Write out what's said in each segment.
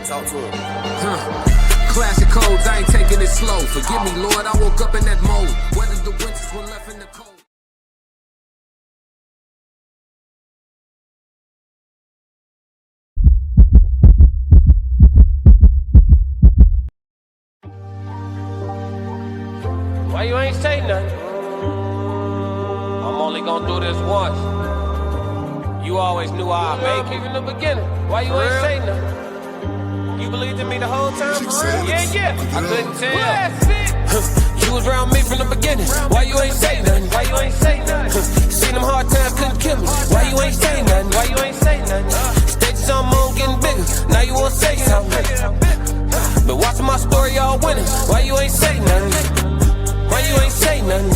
Talk to it. Classic codes, I ain't taking it slow. Forgive me, Lord, I woke up in that mode. Whether the winters were left in the cold. Why you ain't say nothing? I'm only gonna do this once. You always knew I'd make it in the beginning. Why you ain't say nothing? You believed in me the whole time? Yeah. I couldn't tell. You was around me from the beginning. Why you ain't say nothing? Why you ain't say nothing? Seen them hard times, couldn't kill me. Why you ain't say nothing? Why you ain't say nothing? Stages on moon getting bigger. Now you wanna say something. But watching my story, y'all winning. Why you ain't say nothing? Why you ain't say nothing?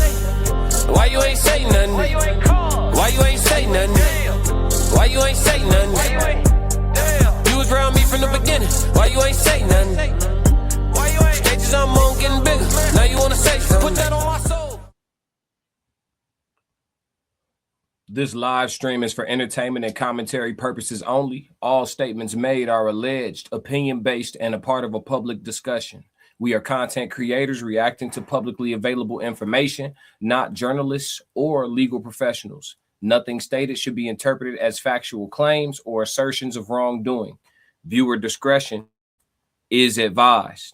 Why you ain't say nothing? Why you ain't call? Why you ain't say nothing? Why you ain't say nothing? You was around me from the beginning. Why you ain't say nothing? Why you ain't? Stages I'm on getting bigger. Now you wanna say something? Put that on my soul. This live stream is for entertainment and commentary purposes only. All statements made are alleged, opinion-based, and a part of a public discussion. We are content creators reacting to publicly available information, not journalists or legal professionals. Nothing stated should be interpreted as factual claims or assertions of wrongdoing. Viewer discretion is advised.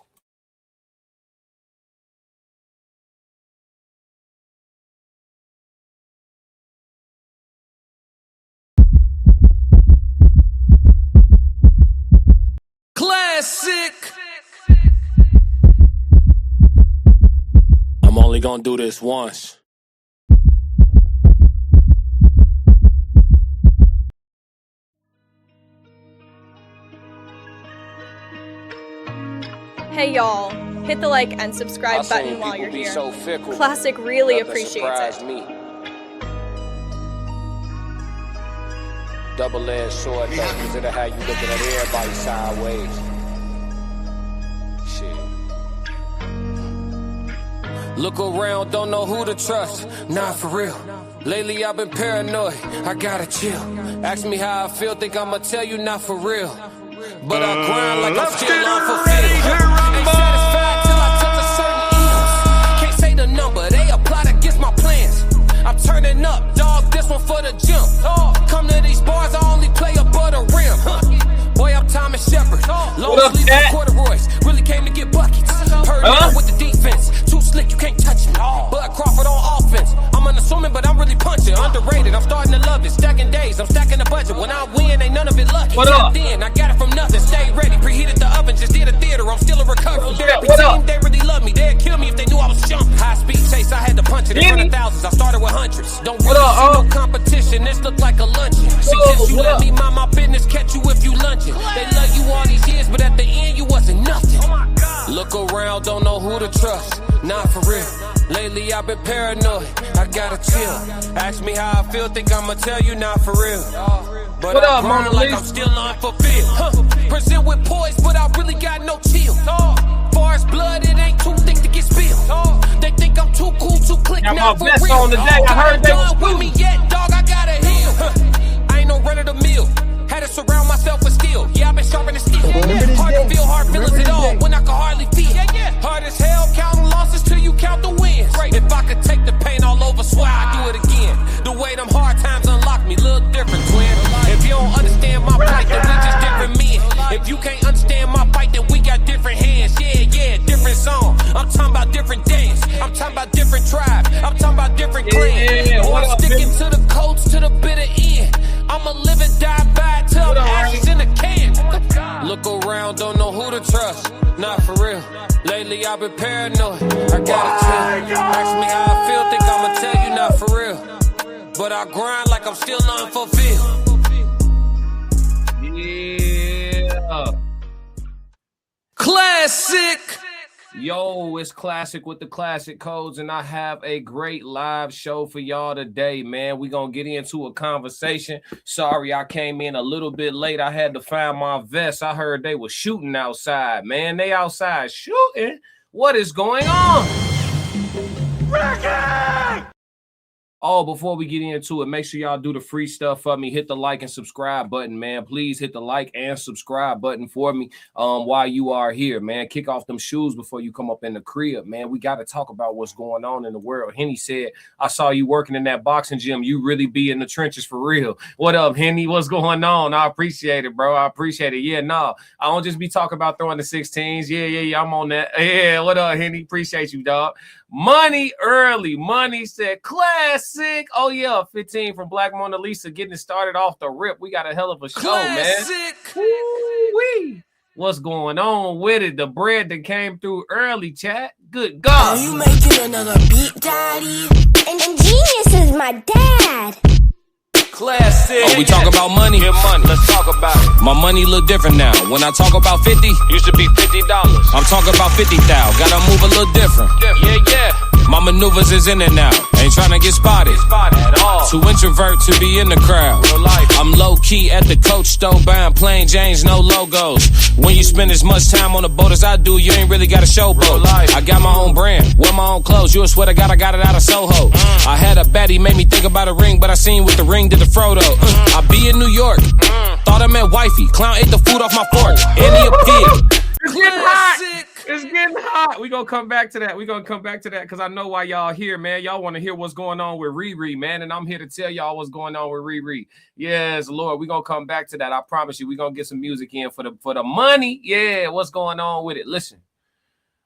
Classic. I'm only gonna do this once. Hey y'all, hit the like and subscribe button while you're here. So fickle, Classic really appreciates it. Me. Double-edged sword, though, because it'll have you looking at everybody sideways. Shit. Look around, don't know who to trust. Nah, for real. Lately I've been paranoid, I gotta chill. Ask me how I feel, think I'ma tell you not for real. But I grind like I'm still unfulfilled. Ain't satisfied till I touch a certain ills. Can't say the number, they applied against my plans. I'm turning up, dog, this one for the gym. Come to these bars, I only play above the rim. Boy, I'm Thomas Shepard. Long sleeves and corduroys, really came to get buckets. Heard down with the defense, too slick, you can't touch me. Bud Crawford on offense. I'm unassuming, but I'm really punching. Underrated, I'm starting to love it. Stacking days, I'm stacking the budget. When I win, ain't none of it lucky. Then I got it from nothing. Stay ready, preheated the oven, just did a theater. I'm still in recovery. Therapy team, they really love me. They'd kill me if they knew I was jumping. High speed chase, I had to punch it in front of thousands. I started with hundreds. Don't really see no competition. This look like a luncheon. Suggest you let me mind my business, catch you if you lunging. They love you all these years, but at the end you wasn't nothing. Look around, don't know who to trust. Not for real. Lately I've been paranoid, I gotta chill. Ask me how I feel, think I'ma tell you not for real. But I grind like I'm still unfulfilled. Present with poise, but I really got no chill. Far as blood, it ain't too thick to get spilled. They think I'm too cool to click now for real. On the day. I heard they was with me yet, dog, I gotta heal. I ain't no run of the mill. Had to surround myself with steel. Yeah, I've been sharpening steel. Hard to feel hard feelings at all when I can hardly feel. Hard as hell, counting losses till you count the wins. If I could take the pain all over, swear I'd do it again. The way them hard times unlock me, look different, twin. If you don't understand my plight, then we just different men. If you can't understand my fight, then we got different hands. Yeah, different song. I'm talking about different dance. I'm talking about different tribes. I'm talking about different clans. I'm sticking to the codes to the bitter end. I'ma live and die by it till I'm ashes in a can. Look around, don't know who to trust. Not for real. Lately I've been paranoid, I gotta chill. Ask me how I feel, think I'ma tell you not for real. But I grind like I'm still unfulfilled. Yeah. Classic. Yo, it's Classic with the classic codes, and I have a great live show for y'all today, man. We're going to get into a conversation. Sorry, I came in a little bit late. I had to find my vest. I heard they were shooting outside, man. They outside shooting? What is going on? Ricky! Oh, before we get into it, make sure y'all do the free stuff for me. Hit the like and subscribe button, man. Please hit the like and subscribe button for me while you are here, man. Kick off them shoes before you come up in the crib, man. We got to talk about what's going on in the world. Henny said, I saw you working in that boxing gym. You really be in the trenches for real. What up, Henny? What's going on? I appreciate it, bro. I appreciate it. Yeah, no, I don't just be talking about throwing the 16s. Yeah, I'm on that. Yeah, what up, Henny? Appreciate you, dog. Money early. Money said classic. Oh yeah, 15 from Black Mona Lisa getting it started off the rip. We got a hell of a show, classic. Man. Woo-wee. What's going on with it? The bread that came through early, chat. Good God. Are you making another beat, daddy? And Genius is my dad. Classic. Oh, we talk about money. Get money. Let's talk about it. My money look different now. When I talk about 50, used to be $50. I'm talking about 50,000. Gotta move a little different. Yeah. My maneuvers is in and out. Ain't trying to get spotted. At all. Too introvert to be in the crowd. Real life. I'm low key at the Coach store buying plain Janes, no logos. When you spend as much time on the boat as I do, you ain't really got a showboat. I got my own brand, wear my own clothes. You a swear to God, I got it out of Soho. I had a baddie, made me think about a ring, but I seen with the ring did the Frodo. I be in New York, thought I meant wifey. Clown ate the food off my fork, and he a pig. It's getting hot. It's getting hot. We gonna come back to that. Because I know why y'all here, man. Y'all want to hear what's going on with Riri, man. And I'm here to tell y'all what's going on with Riri. Yes, Lord, we gonna come back to that. I promise you, we gonna get some music in for the money. Yeah, what's going on with it? Listen.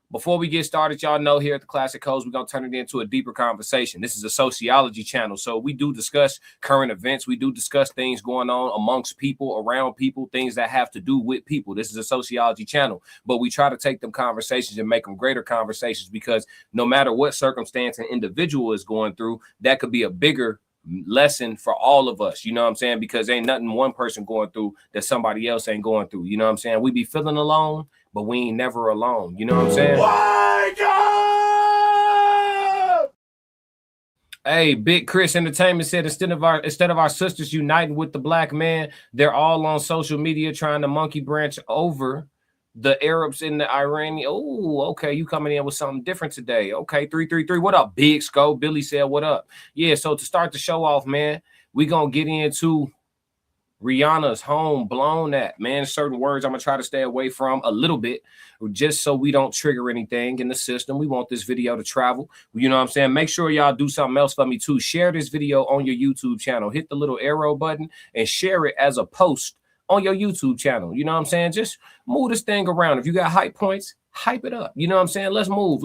Before we get started, y'all know here at the Classic Codes, we're going to turn it into a deeper conversation. This is a sociology channel, so we do discuss current events. We do discuss things going on amongst people, around people, things that have to do with people. This is a sociology channel, but we try to take them conversations and make them greater conversations because no matter what circumstance an individual is going through, that could be a bigger lesson for all of us. You know what I'm saying? Because ain't nothing one person going through that somebody else ain't going through. You know what I'm saying? We be feeling alone, but we ain't never alone. You know what I'm saying? Wake up! Hey, Big Chris Entertainment said instead of our sisters uniting with the black man, they're all on social media trying to monkey branch over the Arabs and the Iranian. Oh, okay. You coming in with something different today. Okay, 333. What up, Big Scope? Billy said, what up? Yeah, so to start the show off, man, we gonna get into Rihanna's home blown at, man. Certain words I'm gonna try to stay away from a little bit, just so we don't trigger anything in the system. We want this video to travel. You know what I'm saying? Make sure y'all do something else for me too. Share this video on your YouTube channel. Hit the little arrow button and share it as a post on your YouTube channel. You know what I'm saying? Just move this thing around. If you got hype points, hype it up. You know what I'm saying? Let's move.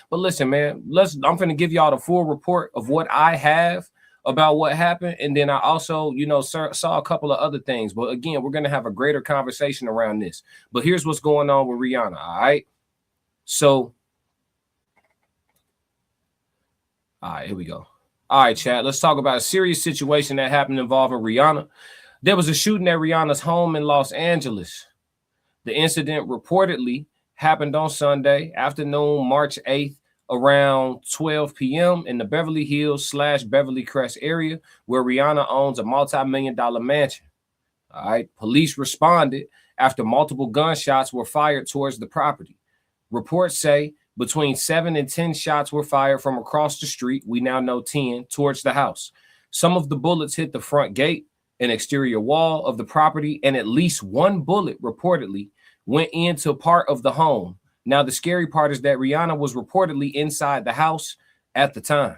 But listen, man, I'm going to give y'all the full report of what I have about what happened. And then I also, saw a couple of other things. But again, we're going to have a greater conversation around this. But here's what's going on with Rihanna. All right. So, all right, here we go. All right, chat. Let's talk about a serious situation that happened involving Rihanna. There was a shooting at Rihanna's home in Los Angeles. The incident reportedly happened on Sunday afternoon, March 8th, around 12 p.m. in the Beverly Hills / Beverly Crest area, where Rihanna owns a multi-million-dollar mansion. All right. Police responded after multiple gunshots were fired towards the property. Reports say between 7 and 10 shots were fired from across the street. We now know 10 towards the house. Some of the bullets hit the front gate, an exterior wall of the property, and at least one bullet reportedly went into part of the home. Now, the scary part is that Rihanna was reportedly inside the house at the time.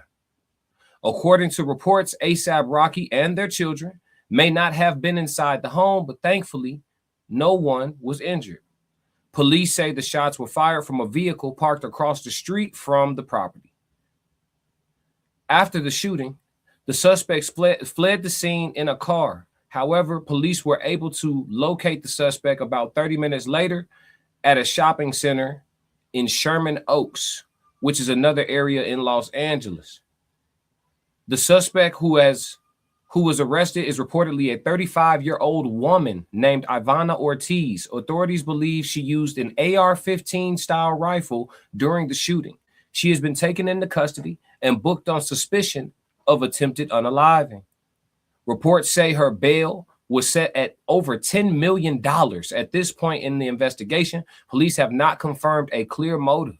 According to reports, A$AP Rocky and their children may not have been inside the home, but thankfully, no one was injured. Police say the shots were fired from a vehicle parked across the street from the property. After the shooting, the suspects fled the scene in a car. However, police were able to locate the suspect about 30 minutes later at a shopping center in Sherman Oaks, which is another area in Los Angeles. The suspect who was arrested is reportedly a 35-year-old woman named Ivana Ortiz. Authorities believe she used an AR-15 style rifle during the shooting. She has been taken into custody and booked on suspicion of attempted unaliving. Reports say her bail was set at over $10 million. At this point in the investigation, police have not confirmed a clear motive.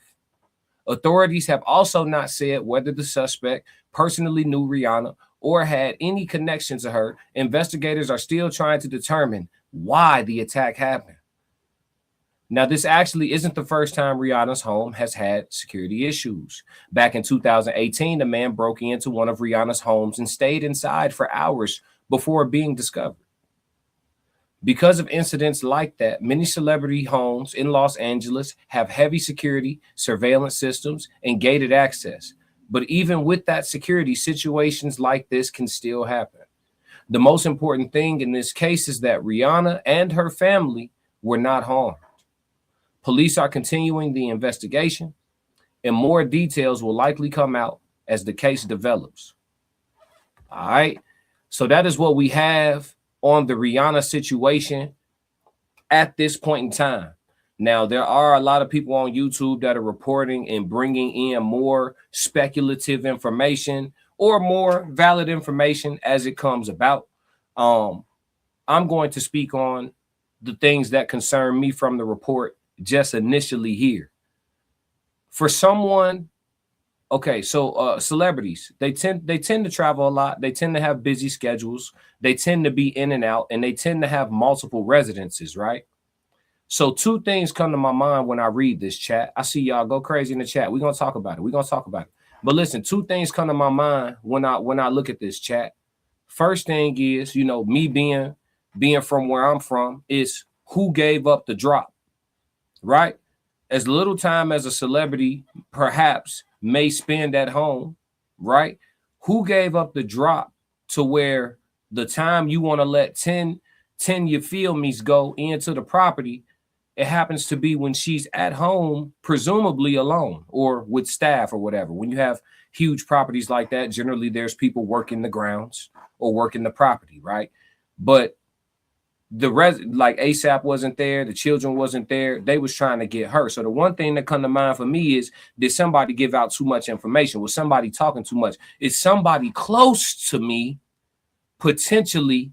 Authorities have also not said whether the suspect personally knew Rihanna or had any connection to her. Investigators are still trying to determine why the attack happened. Now, this actually isn't the first time Rihanna's home has had security issues. Back in 2018, a man broke into one of Rihanna's homes and stayed inside for hours before being discovered. Because of incidents like that, many celebrity homes in Los Angeles have heavy security, surveillance systems, and gated access. But even with that security, situations like this can still happen. The most important thing in this case is that Rihanna and her family were not harmed. Police are continuing the investigation, and more details will likely come out as the case develops. All right. So that is what we have on the Rihanna situation at this point in time. Now, there are a lot of people on YouTube that are reporting and bringing in more speculative information or more valid information as it comes about. I'm going to speak on the things that concern me from the report just initially here. For someone, okay, so celebrities, they tend to travel a lot. They tend to have busy schedules. They tend to be in and out, and they tend to have multiple residences, right? So two things come to my mind when I read this, chat. I see y'all go crazy in the chat. We're gonna talk about it. But listen, two things come to my mind when I look at this, chat. First thing is, me being from where I'm from, is who gave up the drop, right? As little time as a celebrity perhaps may spend at home, right? Who gave up the drop to where the time you want to let 10 you feel me's go into the property, it happens to be when she's at home, presumably alone or with staff or whatever. When you have huge properties like that, generally there's people working the grounds or working the property, right? But like ASAP wasn't there, the children wasn't there, they was trying to get her. So the one thing that come to mind for me is, did somebody give out too much information? Was somebody talking too much? Is somebody close to me potentially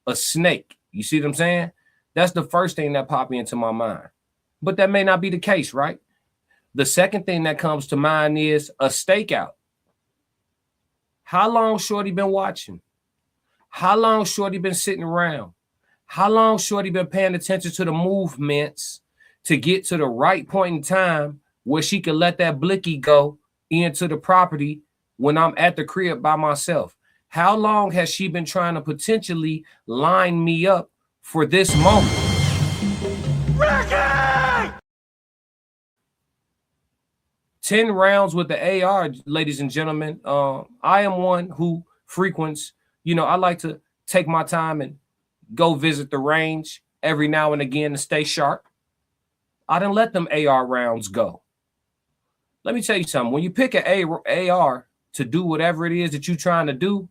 a snake? You see what I'm saying? That's the first thing that popped into my mind. But that may not be the case, right? The second thing that comes to mind is a stakeout. How long Shorty been watching? How long Shorty been sitting around? How long Shorty been paying attention to the movements to get to the right point in time where she could let that blicky go into the property when I'm at the crib by myself? How long has she been trying to potentially line me up for this moment? Ricky! 10 rounds with the AR, ladies and gentlemen. I am one who frequents, I like to take my time and go visit the range every now and again to stay sharp. I didn't let them AR rounds go. Let me tell you something. When you pick an AR to do whatever it is that you're trying to do,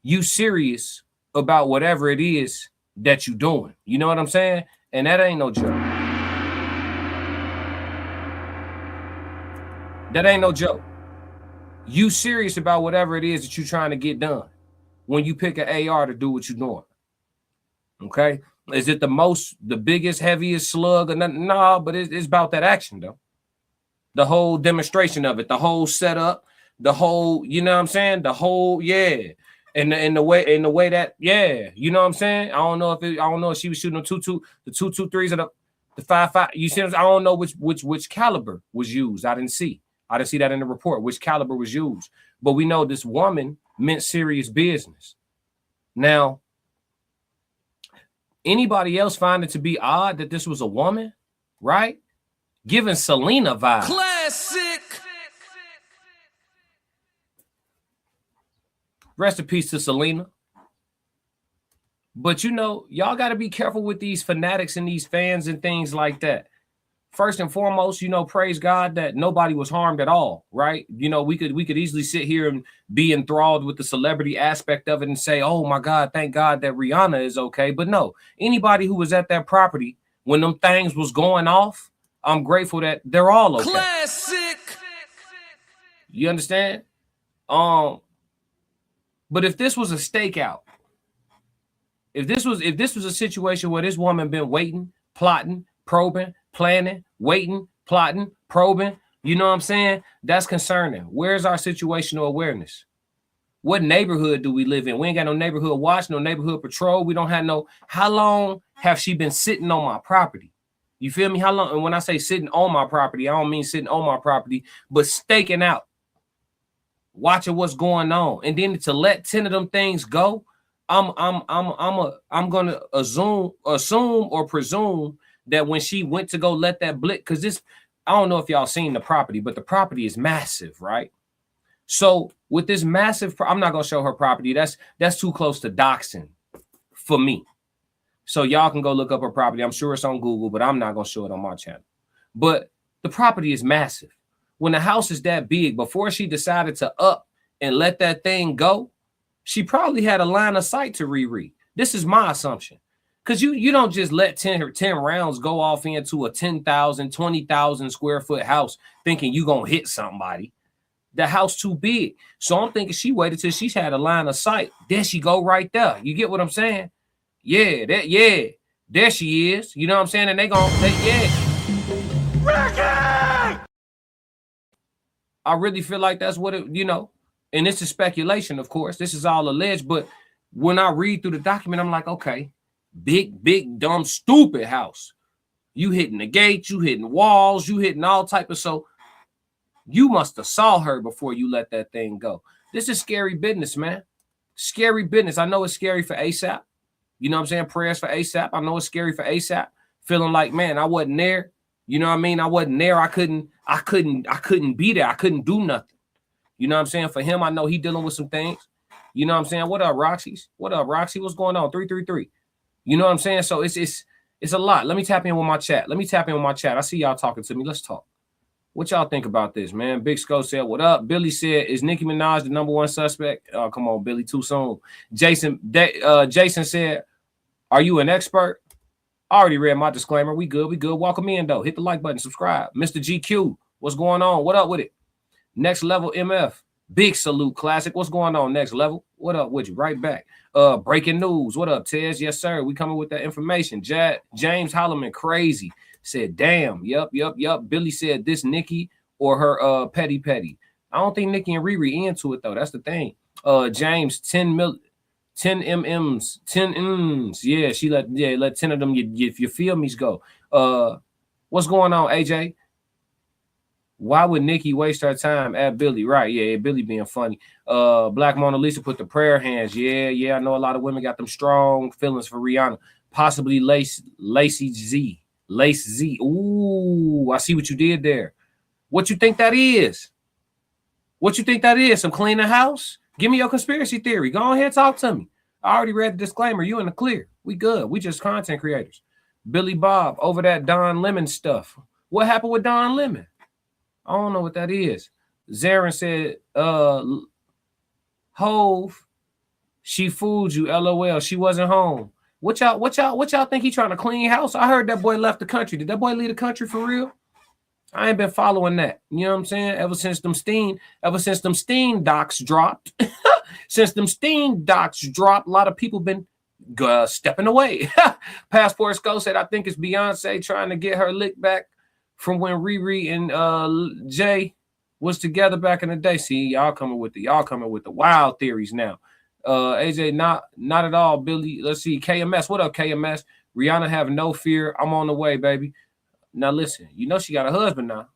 you serious about whatever it is that you're doing. You know what I'm saying? And that ain't no joke. That ain't no joke. You serious about whatever it is that you're trying to get done when you pick an AR to do what you're doing. Okay, is it the biggest, heaviest slug or nothing? No, but it's about that action though. The whole demonstration of it, the whole setup, the whole, you know what I'm saying? The whole, yeah. And the way that, yeah, you know what I'm saying? I don't know if she was shooting the 223s or the 5.5. You see, I don't know which caliber was used. I didn't see that in the report, which caliber was used. But we know this woman meant serious business. Now, anybody else find it to be odd that this was a woman, right? Giving Selena vibes. Classic. Rest in peace to Selena. But y'all got to be careful with these fanatics and these fans and things like that. First and foremost, praise God that nobody was harmed at all, right? We could easily sit here and be enthralled with the celebrity aspect of it and say, oh my God, thank God that Rihanna is okay. But no, anybody who was at that property when them things was going off, I'm grateful that they're all okay. Classic. You understand? But if this was a stakeout, if this was a situation where this woman been waiting, plotting, probing, planning, waiting, plotting, probing, You know what I'm saying? That's concerning. Where's our situational awareness? What neighborhood do we live in? We ain't got no neighborhood watch, no neighborhood patrol. We don't have no. How long have she been sitting on my property? You feel me? How long? And when I say sitting on my property, I don't mean sitting on my property, but staking out, watching what's going on, and then to let 10 of them things go. I'm gonna assume or presume that when she went to go let that blick, because this, I don't know if y'all seen the property, but the property is massive, right? So with this massive, I'm not gonna show her property. That's too close to doxing for me. So y'all can go look up her property. I'm sure it's on Google, but I'm not gonna show it on my channel. But the property is massive. When the house is that big, before she decided to up and let that thing go, she probably had a line of sight to Riri. This is my assumption. Because you don't just let 10 rounds go off into a 10,000, 20,000 square foot house thinking you're going to hit somebody. The house too big. So I'm thinking she waited till she's had a line of sight. There she go right there. You get what I'm saying? Yeah, there she is. You know what I'm saying? And they going to, Ricky! I really feel like that's what it, and this is speculation, of course. This is all alleged. But when I read through the document, I'm like, okay, big, dumb, stupid house. You hitting the gate, you hitting walls, you hitting all type of, so you must have saw her before you let that thing go. This is scary business, man. Scary business. I know it's scary for ASAP. You know what I'm saying? Prayers for ASAP. I know it's scary for ASAP. Feeling like, man, I wasn't there. You know what I mean? I wasn't there. I couldn't be there. I couldn't do nothing. You know what I'm saying? For him, I know he dealing with some things. You know what I'm saying? What up, Roxy's? What up, Roxy? What's going on? 333. You know what I'm saying? So it's a lot. Let me tap in with my chat. I see y'all talking to me. Let's talk. What y'all think about this, man? Big Sco said, what up? Billy said, is Nicki Minaj the #1 suspect? Oh, come on, Billy, too soon. Jason said, are you an expert? I already read my disclaimer. We good. Welcome in, though. Hit the like button, subscribe. Mr. GQ, what's going on? What up with it? Next Level MF, big salute, classic. What's going on, Next Level? What up with you? Right back. Breaking news. What up, Tez? Yes, sir. We coming with that information. James Holloman, crazy. Said, damn, yup. Billy said this Nicki or her petty. I don't think Nicki and Riri into it though. That's the thing. James, 10 MMs. Yeah, she let 10 of them if you feel me's go. What's going on, AJ? Why would Nicki waste her time at Billy? Right, yeah, Billy being funny. Black Mona Lisa put the prayer hands. Yeah, I know a lot of women got them strong feelings for Rihanna. Possibly Lacey Z. Ooh, I see what you did there. What you think that is? Some cleaning house? Give me your conspiracy theory. Go ahead, talk to me. I already read the disclaimer. You in the clear. We good. We just content creators. Billy Bob over that Don Lemon stuff. What happened with Don Lemon? I don't know what that is. Zarin said, Hove, she fooled you. LOL. She wasn't home. What y'all think he trying to clean house? I heard that boy left the country. Did that boy leave the country for real? I ain't been following that. You know what I'm saying? Ever since them Steen docs dropped. Since them Steen docs dropped, a lot of people been stepping away. Passport Skull said, I think it's Beyonce trying to get her lick back from when Riri and Jay was together back in the day. See, y'all coming with the wild theories now. AJ, not at all, Billy. Let's see. KMS. What up, KMS? Rihanna have no fear. I'm on the way, baby. Now listen, you know she got a husband now.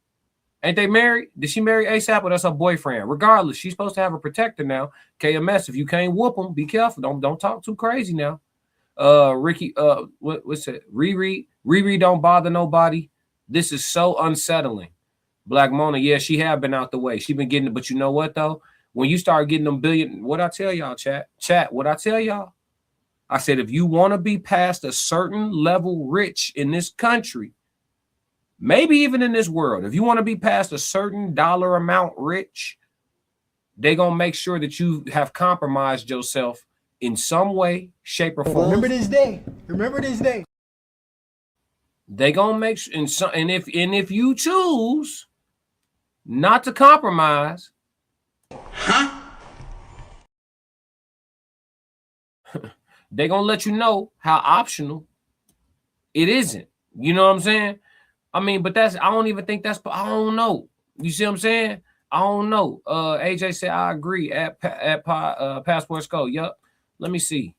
Ain't they married? Did she marry ASAP or that's her boyfriend? Regardless, she's supposed to have a protector now. KMS, if you can't whoop them, be careful. Don't talk too crazy now. Ricky, what's it? Riri don't bother nobody. This is so unsettling. Black Mona, yeah, she have been out the way. She been getting it, but you know what though? When you start getting them billion, what I tell y'all, chat, what I tell y'all? I said, if you want to be past a certain level rich in this country, maybe even in this world, if you want to be past a certain dollar amount rich, they're going to make sure that you have compromised yourself in some way, shape, or form. Remember this day. They going to make sure, and if you choose not to compromise, they're going to let you know how optional it isn't. You know what I'm saying? I mean, but I don't even think I don't know. You see what I'm saying? I don't know. AJ said I agree at Passport Skull. Yup. Let me see.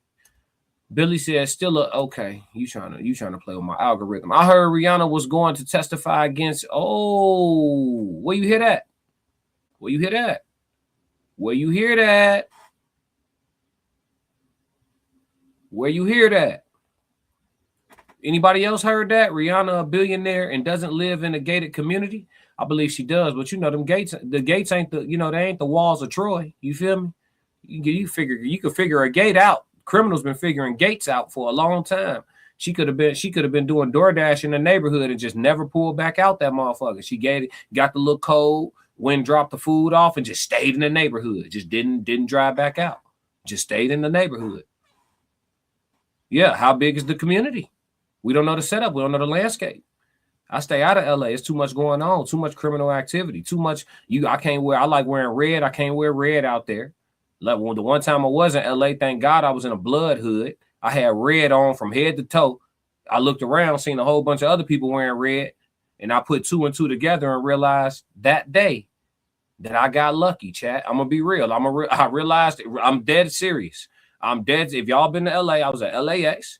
Billy said still okay. You trying to play with my algorithm. I heard Rihanna was going to testify against. Oh, where you hear that? Where you hear that? Where you hear that? Where you hear that? Anybody else heard that? Rihanna a billionaire and doesn't live in a gated community? I believe she does, but you know them gates. The gates ain't the they ain't the walls of Troy. You feel me? You could figure a gate out. Criminals been figuring gates out for a long time. She could have been doing DoorDash in the neighborhood and just never pulled back out that motherfucker. She got the little code, went dropped the food off, and just stayed in the neighborhood. Just didn't drive back out. Just stayed in the neighborhood. Yeah, how big is the community? We don't know the setup. We don't know the landscape. I stay out of LA. It's too much going on. Too much criminal activity. Too much. I like wearing red. I can't wear red out there. Like the one time I was in LA, thank God I was in a blood hood. I had red on from head to toe. I looked around, seen a whole bunch of other people wearing red, and I put two and two together and realized that day that I got lucky, chat. I'm gonna be real. I realized I'm dead serious. I'm dead. If y'all been to LA, I was at LAX.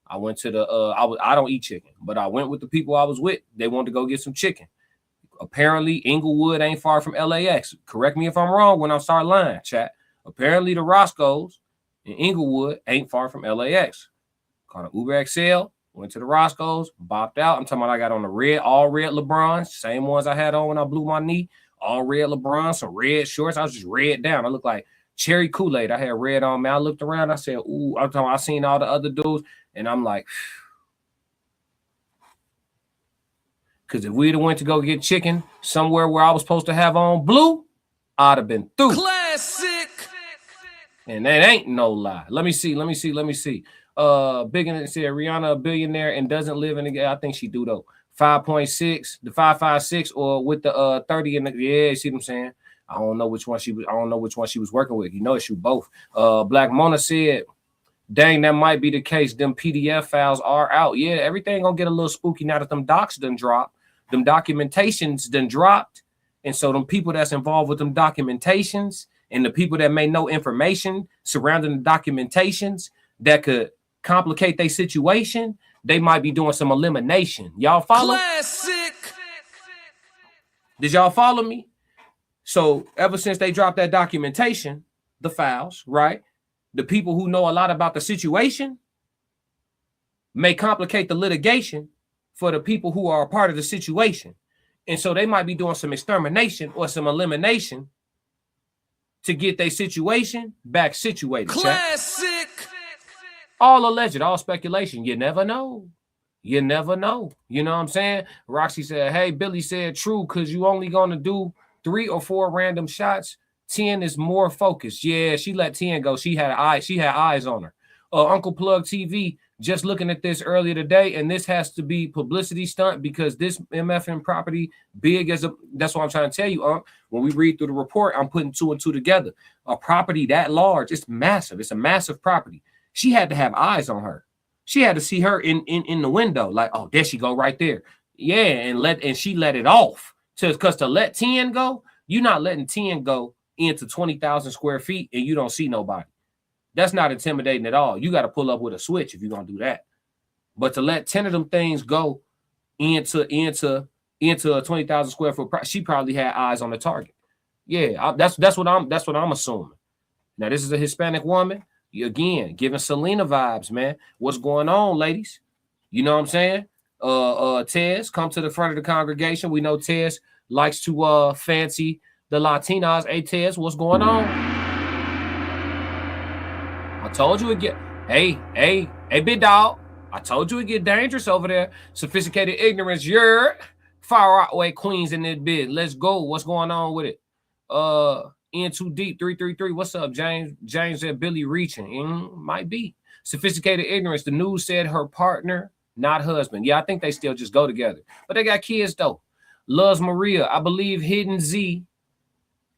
I went to the I don't eat chicken, but I went with the people I was with. They wanted to go get some chicken. Apparently, Inglewood ain't far from LAX. Correct me if I'm wrong when I start lying, chat. Apparently, the Roscoe's in Inglewood ain't far from LAX. Called an Uber XL, went to the Roscoe's, bopped out. I'm talking about I got on the all red LeBrons, same ones I had on when I blew my knee, all red LeBrons, some red shorts. I was just red down. I looked like cherry Kool-Aid. I had red on me. I looked around. I said, ooh, I seen all the other dudes, and I'm like, because if we'd have went to go get chicken somewhere where I was supposed to have on blue, I'd have been through. Classic. And that ain't no lie. Let me see. Big and said Rihanna a billionaire and doesn't live in the. I think she do though. 5.6, the 556, or with the 30 in the. Yeah, see what I'm saying? I don't know which one she was working with. You know, she both. Black Mona said, "Dang, that might be the case. Them PDF files are out. Yeah, everything gonna get a little spooky now that them docs done dropped. Them documentations done dropped, and so them people that's involved with them documentations." And the people that may know information surrounding the documentations that could complicate their situation, they might be doing some elimination. Y'all follow? Classic. Did y'all follow me? So ever since they dropped that documentation, the files, right? The people who know a lot about the situation may complicate the litigation for the people who are a part of the situation. And so they might be doing some extermination or some elimination to get their situation back situated. Classic. Chat. All alleged, all speculation. You never know. You never know. You know what I'm saying? Roxy said, hey, Billy said true, because you only going to do 3 or 4 random shots. 10 is more focused. Yeah, she let 10 go. She had eyes on her. Uncle Plug TV, just looking at this earlier today, and this has to be publicity stunt because this MFN property big as a, that's what I'm trying to tell you, when we read through the report, I'm putting 2 and 2 together. A property that large, it's massive. It's a massive property. She had to have eyes on her. She had to see her in the window, like, oh, there she go right there. Yeah, and she let it off. Because to let 10 go, you're not letting 10 go into 20,000 square feet and you don't see nobody. That's not intimidating at all. You got to pull up with a switch if you're going to do that. But to let 10 of them things go into a 20,000 square foot, she probably had eyes on the target. Yeah, that's what I'm assuming. Now, this is a Hispanic woman. Again, giving Selena vibes, man. What's going on, ladies? You know what I'm saying? Tez, come to the front of the congregation. We know Tez likes to fancy the Latinas. Hey, Tez, what's going on? I told you it get, hey, big dog. I told you it get dangerous over there. Sophisticated ignorance, you're far away queens in this bid. Let's go. What's going on with it? In too deep, 333. What's up, James? James said Billy reaching. Might be. Sophisticated ignorance. The news said her partner, not husband. Yeah, I think they still just go together. But they got kids, though. Loves Maria. I believe Hidden Z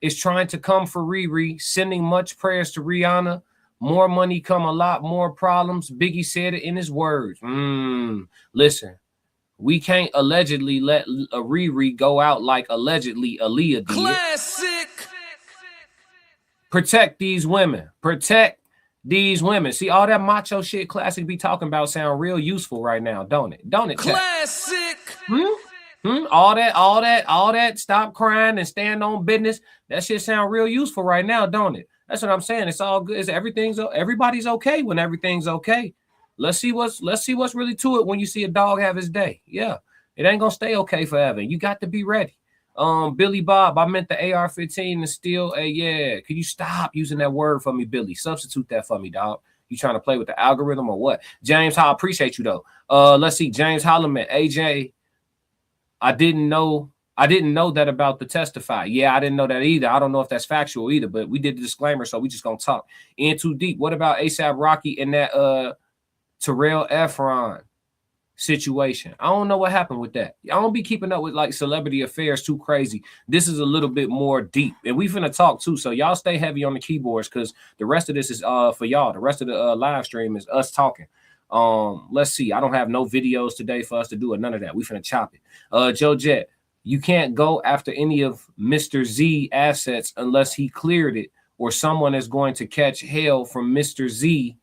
is trying to come for Riri, sending much prayers to Rihanna. More money come, a lot more problems. Biggie said it in his words. Listen, We can't allegedly let a Riri go out like allegedly Aaliyah did. Classic. Protect these women. Protect these women. See, all that macho shit Classic be talking about sound real useful right now, don't it? Don't it? Classic. All that. Stop crying and stand on business. That shit sound real useful right now, don't it? That's what I'm saying. It's all good. Everybody's okay when everything's okay. Let's see what's really to it when you see a dog have his day. Yeah, it ain't gonna stay okay forever. You got to be ready. Billy Bob, I meant the AR-15 and still yeah. Could you stop using that word for me, Billy? Substitute that for me, dog. You trying to play with the algorithm or what? James, I appreciate you though. Let's see, James Holloman, AJ. I didn't know that about the testify. Yeah, I didn't know that either. I don't know if that's factual either, but we did the disclaimer, so we just gonna talk. In too deep. What about ASAP Rocky and that Terrell Efron situation? I don't know what happened with that. I don't be keeping up with like celebrity affairs too crazy. This is a little bit more deep, and we finna talk too. So y'all stay heavy on the keyboards because the rest of this is for y'all. The rest of the live stream is us talking. Let's see. I don't have no videos today for us to do or none of that. We finna chop it. Joe Jet, you can't go after any of Mr. Z assets unless he cleared it, or someone is going to catch hell from Mr. Z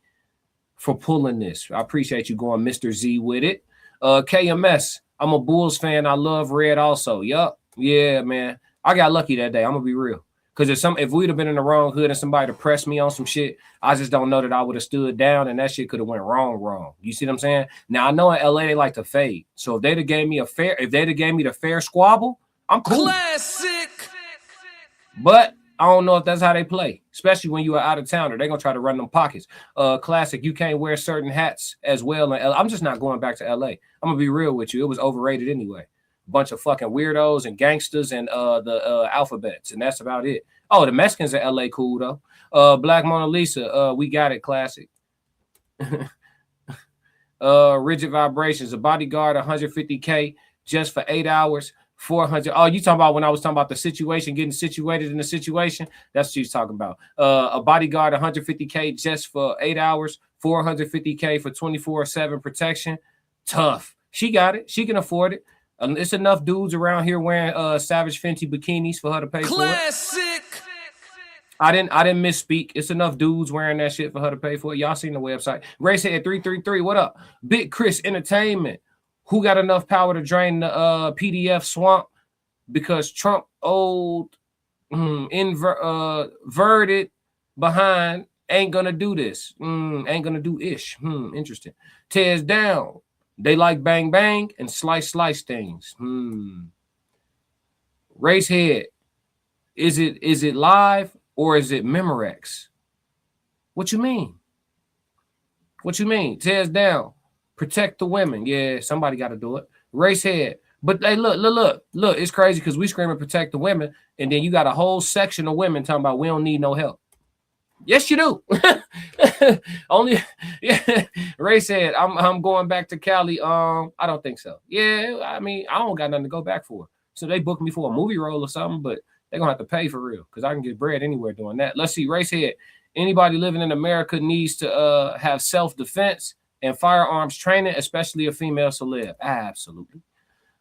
for pulling this. I appreciate you going Mr. Z with it. KMS, I'm a Bulls fan. I love red also. Yup. Yeah, man. I got lucky that day. I'm gonna be real. Because if we'd have been in the wrong hood and somebody to press me on some shit, I just don't know that I would have stood down and that shit could have went wrong. You see what I'm saying? Now I know in LA they like to fade. So if they'd have gave me the fair squabble, I'm cool. Classic. But I don't know if that's how they play, especially when you are out of towner. They're gonna try to run them pockets. Classic, you can't wear certain hats as well in LA. I'm just not going back to LA. I'm gonna be real with you. It was overrated anyway. Bunch of fucking weirdos and gangsters and the alphabets, and that's about it. Oh, the Mexicans in LA cool though. Black Mona Lisa, we got it. Classic. Rigid Vibrations, a bodyguard, 150K just for 8 hours, 400. Oh, you talking about when I was talking about the situation, getting situated in the situation? That's what she's talking about. A bodyguard, 150K just for 8 hours, 450K for 24/7 protection. Tough. She got it. She can afford it. It's enough dudes around here wearing Savage Fenty bikinis for her to pay for it. Classic. I didn't misspeak. It's enough dudes wearing that shit for her to pay for it. Y'all seen the website. Racehead 333. What up? Big Chris Entertainment. Who got enough power to drain the PDF swamp? Because Trump old inverted behind ain't gonna do this. Ain't gonna do ish. Interesting. Tears down. They like bang bang and slice things. Racehead. Is it live or is it Memorex? What you mean? Tears down. Protect the women. Yeah, somebody got to do it. Racehead. But hey, look. It's crazy because we screaming protect the women, and then you got a whole section of women talking about we don't need no help. Yes, you do. Only, yeah. Ray said, I'm going back to Cali. I don't think so. Yeah, I mean, I don't got nothing to go back for. So they booked me for a movie role or something, but they're gonna have to pay for real because I can get bread anywhere doing that. Let's see, Racehead. Anybody living in America needs to have self-defense and firearms training, especially a female celeb. Absolutely.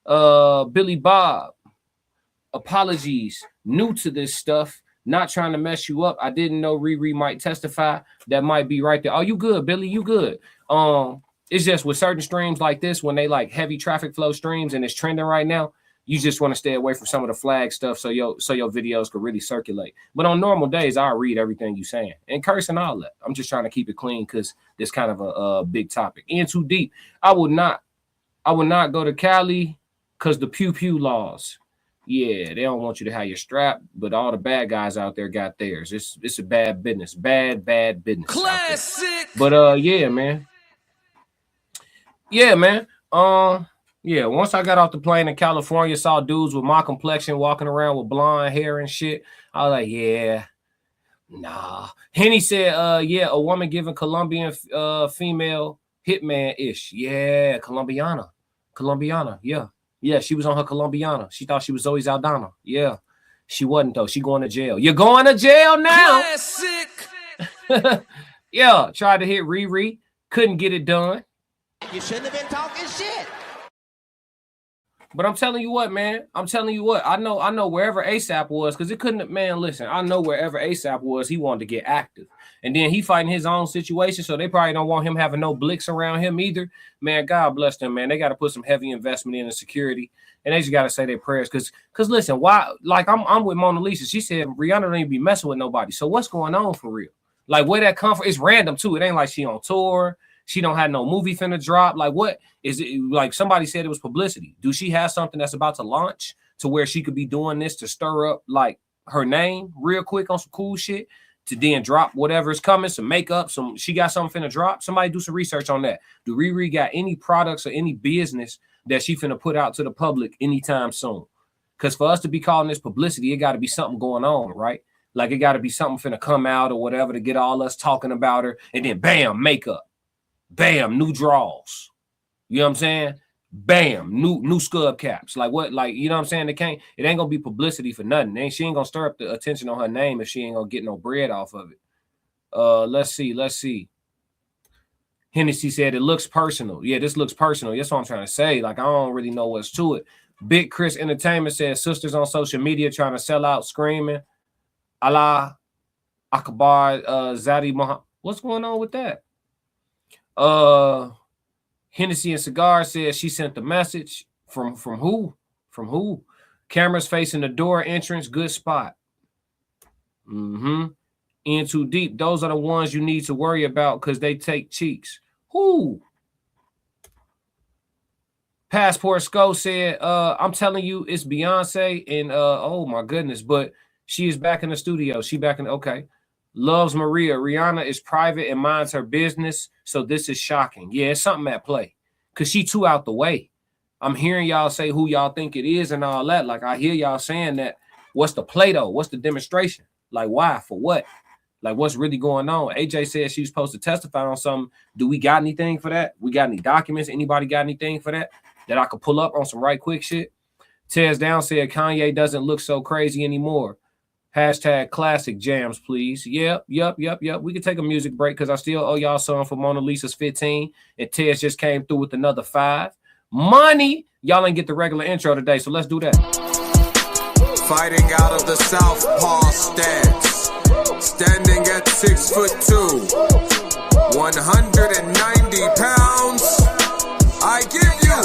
Billy Bob. Apologies. New to this stuff. Not trying to mess you up. I didn't know Riri might testify. That might be right there. Oh, you good, Billy? You good? It's just with certain streams like this, when they like heavy traffic flow streams and it's trending right now, you just want to stay away from some of the flag stuff so your videos could really circulate. But on normal days, I'll read everything you're saying and curse and all that. I'm just trying to keep it clean because it's kind of a big topic. In too deep. I would not go to Cali because the pew pew laws. Yeah, they don't want you to have your strap, but all the bad guys out there got theirs. It's a bad business. Bad business. Classic. But yeah, man. Yeah, once I got off the plane in California, saw dudes with my complexion walking around with blonde hair and shit. I was like, yeah, nah. Henny said, yeah, a woman giving Colombian female hitman-ish. Yeah, Colombiana, yeah. Yeah, she was on her Colombiana. She thought she was Zoe Saldana. Yeah, she wasn't, though. She going to jail. You're going to jail now. Classic. Yeah, tried to hit Riri. Couldn't get it done. You shouldn't have been talking shit. But I'm telling you what, man. I'm telling you what. I know wherever ASAP was, because it couldn't, man, listen, I know wherever ASAP was, he wanted to get active. And then he fighting his own situation, so they probably don't want him having no blicks around him either. Man, God bless them, man. They got to put some heavy investment in the security. And they just got to say their prayers. Because listen, why, like I'm with Mona Lisa. She said Rihanna don't even be messing with nobody. So what's going on for real? Like where that come from? It's random too. It ain't like she on tour. She don't have no movie finna drop. Like what is it? Like somebody said it was publicity. Do she have something that's about to launch to where she could be doing this to stir up like her name real quick on some cool shit to then drop whatever is coming, some makeup, she got something finna drop. Somebody do some research on that. Do Riri got any products or any business that she finna put out to the public anytime soon? Because for us to be calling this publicity, it got to be something going on, right? Like it got to be something finna come out or whatever to get all us talking about her, and then bam, makeup. Bam, new draws. You know what I'm saying? Bam, new scrub caps. Like what? Like, you know what I'm saying? It ain't gonna be publicity for nothing. She ain't gonna stir up the attention on her name if she ain't gonna get no bread off of it. Let's see. Hennessy said it looks personal. Yeah, this looks personal. That's what I'm trying to say. Like, I don't really know what's to it. Big Chris Entertainment says sisters on social media trying to sell out, screaming. Allah Akbar Zadi Muhammad. What's going on with that? Hennessy and Cigar says she sent the message from who? From who? Cameras facing the door entrance, good spot. In too deep. Those are the ones you need to worry about because they take cheeks. Who? Passport Sco said, I'm telling you, it's Beyonce and oh my goodness, but she is back in the studio. She back in, okay. Loves Maria. Rihanna is private and minds her business, so this is shocking. Yeah, it's something at play because she too out the way. I'm hearing y'all say who y'all think it is and all that. Like, I hear y'all saying that. What's the play, though? What's the demonstration? Like, why? For what? Like, what's really going on? AJ said she's supposed to testify on something. Do we got anything for that? We got any documents? Anybody got anything for that I could pull up on some right quick shit? Tez Down said Kanye doesn't look so crazy anymore. Hashtag classic jams, please. Yep. We can take a music break because I still owe y'all some for Mona Lisa's 15. And Tez just came through with another 5. Money. Y'all ain't get the regular intro today, so let's do that. Fighting out of the southpaw stance. Standing at 6'2", 190 pounds. I give you,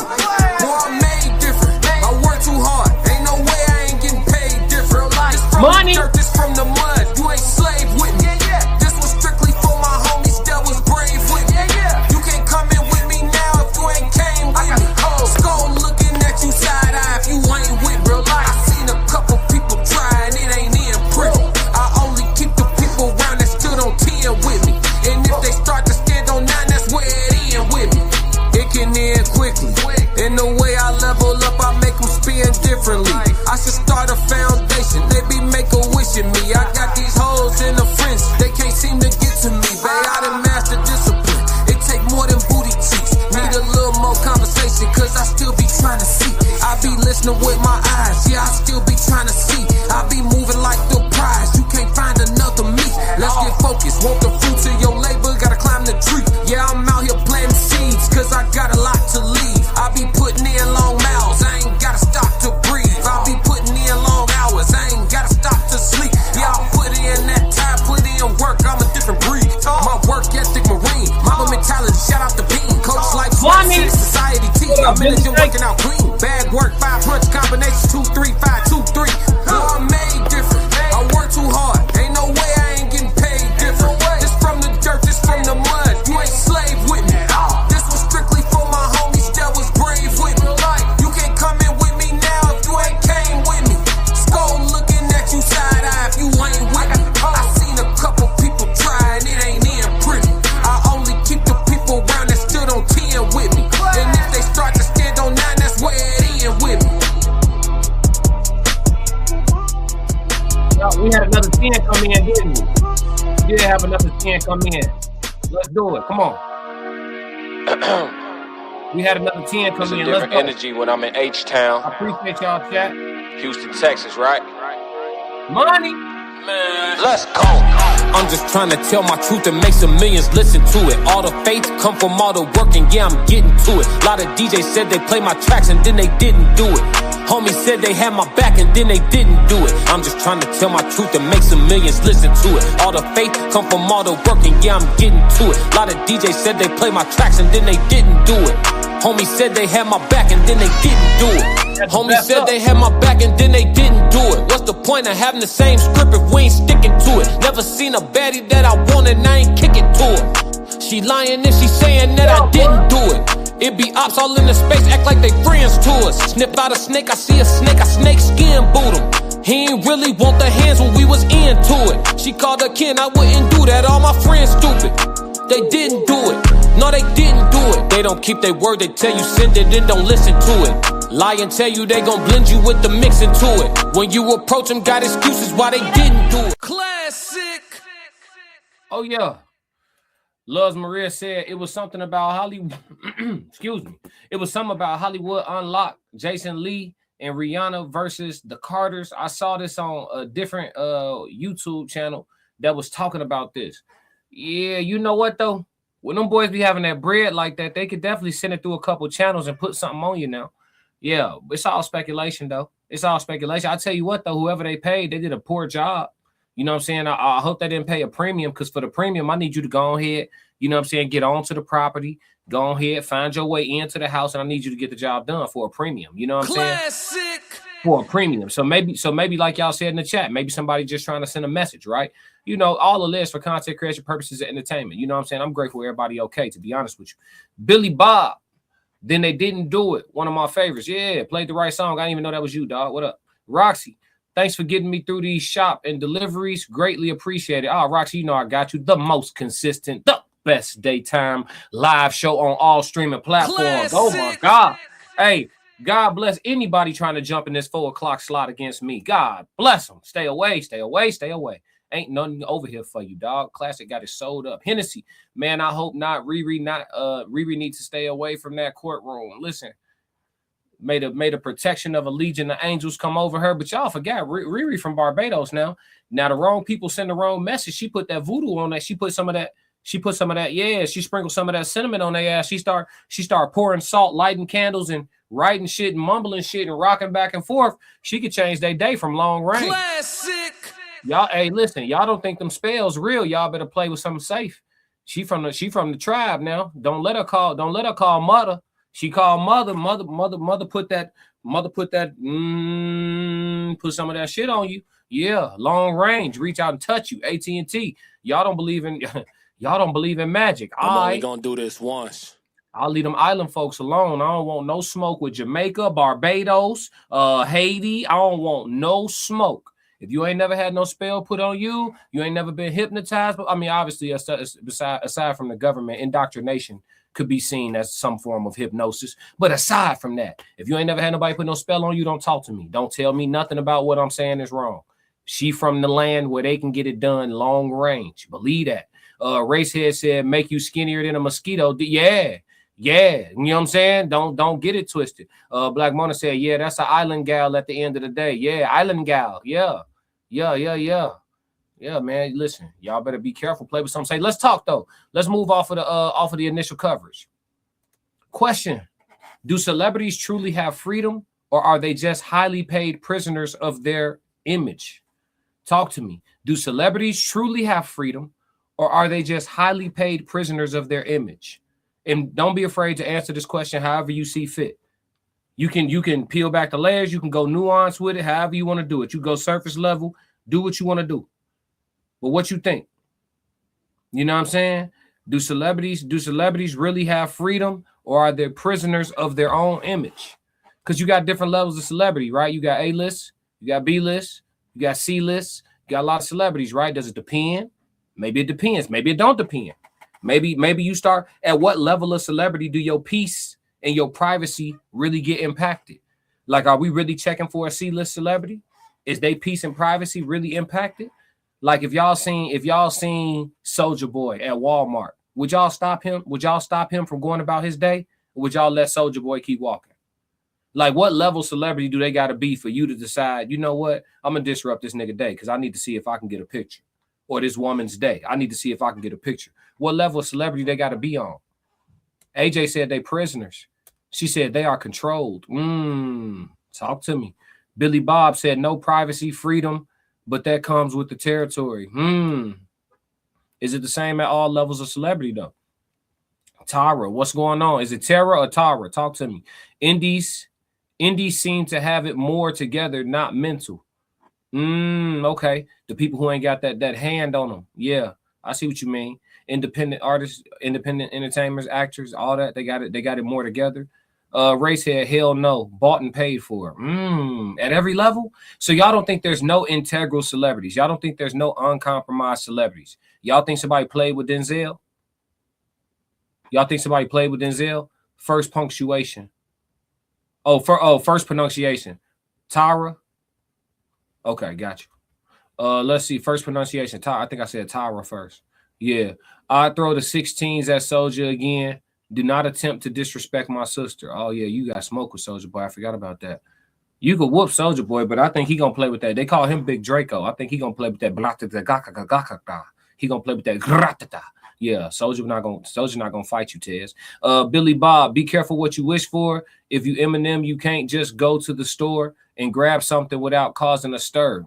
boy, I'm made different. I work too hard. Ain't no way I ain't getting paid different. This from money. The dirt, this from the mud. You ain't slave with me. This was strictly for my homies that was brave with me. You can't come in with me now if you ain't came with me. Skull looking at you side eye if you ain't with real life. I seen a couple people try and it ain't in pretty. I only keep the people around that stood on 10 with me. And if they start to stand on 9, that's where it end with me. It can end quickly. In the way I level up, I make them spin differently. I should start a foundation. They be make-a-wishing me. I got these hoes in the fringe. They can't seem to get to me. Babe, I done master discipline. It take more than booty cheeks. Need a little more conversation, cause I still be trying to see. I be listening with my eyes. Yeah, I still be trying to see. I be moving like the prize. You can't find another me. Let's get focused. Want the fruits of your labor, gotta climb the tree. Yeah, I'm out here planting seeds, cause I got a lot to leave. I be putting in long miles, I ain't gotta stop to breathe. I be putting in long hours, I ain't gotta stop to sleep. Yeah, I put in that time, put in work, I'm a different breed. My work ethic marine, mama mentality, shout out to Bean. Coach like Swanee, society T, I'm in the gym working out clean. Bag work, 5 punch combinations, 2, 3, 5, 2, 3. I'm made different, I work too hard, ain't no way I ain't getting paid different. This from the dirt, this from the mud, you ain't slave with me. This was strictly for my homies that was brave with me. You can't come in with me now if you ain't came with me. Skull looking at you side eye if you ain't with me. I seen a couple people try and it ain't in pretty. I only keep the people around that stood on 10 with me. And if they start to stand on 9, that's where it end with me. We had another 10 come in, didn't we? We did have another 10 come in. Let's do it. Come on. We had another 10 come in. There's a different energy when I'm in H-Town. I appreciate y'all, chat. Houston, Texas, right? Money. Let's go. I'm just trying to tell my truth and make some millions listen to it. All the faith come from all the work, and yeah, I'm getting to it. A lot of DJs said they play my tracks and then they didn't do it. Homies said they had my back and then they didn't do it. I'm just trying to tell my truth and make some millions listen to it. All the faith come from all the work, and yeah, I'm getting to it. A lot of DJs said they play my tracks and then they didn't do it. Homies said they had my back and then they didn't do it. Homies said they had my back and then they didn't do it. What's the point of having the same script if we ain't sticking to it? Never seen a baddie that I want and I ain't kicking to her. She lying and she saying that I didn't do it. It be ops all in the space, act like they friends to us. Sniff out a snake, I see a snake, I snake skin boot him. He ain't really want the hands when we was into it. She called her kin, I wouldn't do that, all my friends stupid. They didn't do it, no they didn't do it. They don't keep their word, they tell you send it and don't listen to it. Lie and tell you they gon' blend you with the mix into it. When you approach them, got excuses why they didn't do it. Classic. Oh yeah. Loves Maria said it was something about Hollywood. Excuse me. It was something about Hollywood Unlocked. Jason Lee and Rihanna versus the Carters. I saw this on a different YouTube channel that was talking about this. Yeah, you know what though? When them boys be having that bread like that, they could definitely send it through a couple channels and put something on you now. Yeah, it's all speculation though. It's all speculation. I tell you what though, whoever they paid, they did a poor job. You know what I'm saying? I hope they didn't pay a premium, because for the premium, I need you to go ahead, you know what I'm saying, get onto the property, go ahead, find your way into the house, and I need you to get the job done for a premium. You know what I'm saying? Classic. For a premium. So maybe like y'all said in the chat, maybe somebody just trying to send a message, right? You know, all of this for content creation purposes of entertainment. You know what I'm saying? I'm grateful everybody okay, to be honest with you. Billy Bob, then they didn't do it. One of my favorites. Yeah, played the right song. I didn't even know that was you, dog. What up? Roxy, thanks for getting me through these shop and deliveries. Greatly appreciated. Oh, Roxy, you know I got you. The most consistent, the best daytime live show on all streaming platforms. Classic. Oh my God. Hey, God bless anybody trying to jump in this 4 o'clock slot against me. God bless them. Stay away, stay away, stay away. Ain't nothing over here for you, dog. Classic got it sold up. Hennessy, man, I hope not. Riri needs to stay away from that courtroom. Listen, made a protection of a legion of angels come over her, but y'all forgot Riri from Barbados now. Now the wrong people send the wrong message. She put that voodoo on that. She put some of that. Yeah, she sprinkled some of that cinnamon on their ass. She start pouring salt, lighting candles, and writing shit and mumbling shit and rocking back and forth. She could change their day from long range. Classic. Y'all, hey, listen, y'all don't think them spells real. Y'all better play with something safe. She from the tribe now. Don't let her call mother. She called mother put some of that shit on you. Yeah, long range, reach out and touch you. AT&T. Y'all don't believe in magic. I'm only gonna do this once. I'll leave them island folks alone. I don't want no smoke with Jamaica, Barbados, Haiti. I don't want no smoke. If you ain't never had no spell put on you, you ain't never been hypnotized. I mean, obviously, aside from the government, indoctrination could be seen as some form of hypnosis. But aside from that, if you ain't never had nobody put no spell on you, don't talk to me. Don't tell me nothing about what I'm saying is wrong. She from the land where they can get it done long range. Believe that. Racehead said, make you skinnier than a mosquito. Yeah. You know what I'm saying? Don't get it twisted. Black Mona said, yeah, that's an island gal at the end of the day. Yeah, island gal. Yeah, man. Listen, y'all better be careful. Play with something. Say, let's talk though. Let's move off of the initial coverage. Question: do celebrities truly have freedom, or are they just highly paid prisoners of their image? Talk to me. Do celebrities truly have freedom, or are they just highly paid prisoners of their image? And don't be afraid to answer this question however you see fit. You can peel back the layers. You can go nuance with it, however you want to do it. You go surface level, do what you want to do. But what you think? You know what I'm saying? Do celebrities really have freedom, or are they prisoners of their own image? Because you got different levels of celebrity, right? You got A-list, you got B-list, you got C-list, you got a lot of celebrities, right? Does it depend? Maybe it depends. Maybe it don't depend. Maybe you start at what level of celebrity do your peace and your privacy really get impacted? Like, are we really checking for a C-list celebrity? Is they peace and privacy really impacted? Like, if y'all seen Soulja Boy at Walmart, would y'all stop him? Would y'all stop him from going about his day? Or would y'all let Soulja Boy keep walking? Like, what level celebrity do they got to be for you to decide, you know what, I'm going to disrupt this nigga day because I need to see if I can get a picture. Or this woman's day. I need to see if I can get a picture. What level of celebrity they got to be on? AJ said they prisoners. She said they are controlled. Talk to me. Billy Bob said no privacy, freedom, but that comes with the territory. Is it the same at all levels of celebrity, though? Tara, what's going on? Is it Tara or Tara? Talk to me. Indies seem to have it more together, not mental. Okay. The people who ain't got that hand on them. Yeah, I see what you mean. Independent artists, independent entertainers, actors, all that. They got it more together. Racehead, hell no. Bought and paid for. At every level. So y'all don't think there's no integral celebrities. Y'all don't think there's no uncompromised celebrities. Y'all think somebody played with Denzel? Y'all think somebody played with Denzel? First punctuation. First pronunciation. Tara. Okay, got you. Let's see. First pronunciation. I think I said Tara first. Yeah. I throw the 16s at Soulja again. Do not attempt to disrespect my sister. Oh, yeah, you got smoke with Soulja Boy. I forgot about that. You could whoop Soulja Boy, but I think he gonna play with that. They call him Big Draco. I think he gonna play with that. He gonna play with that. Yeah, Soulja not gonna fight you, Tez. Billy Bob, be careful what you wish for. If you Eminem, you can't just go to the store and grab something without causing a stir.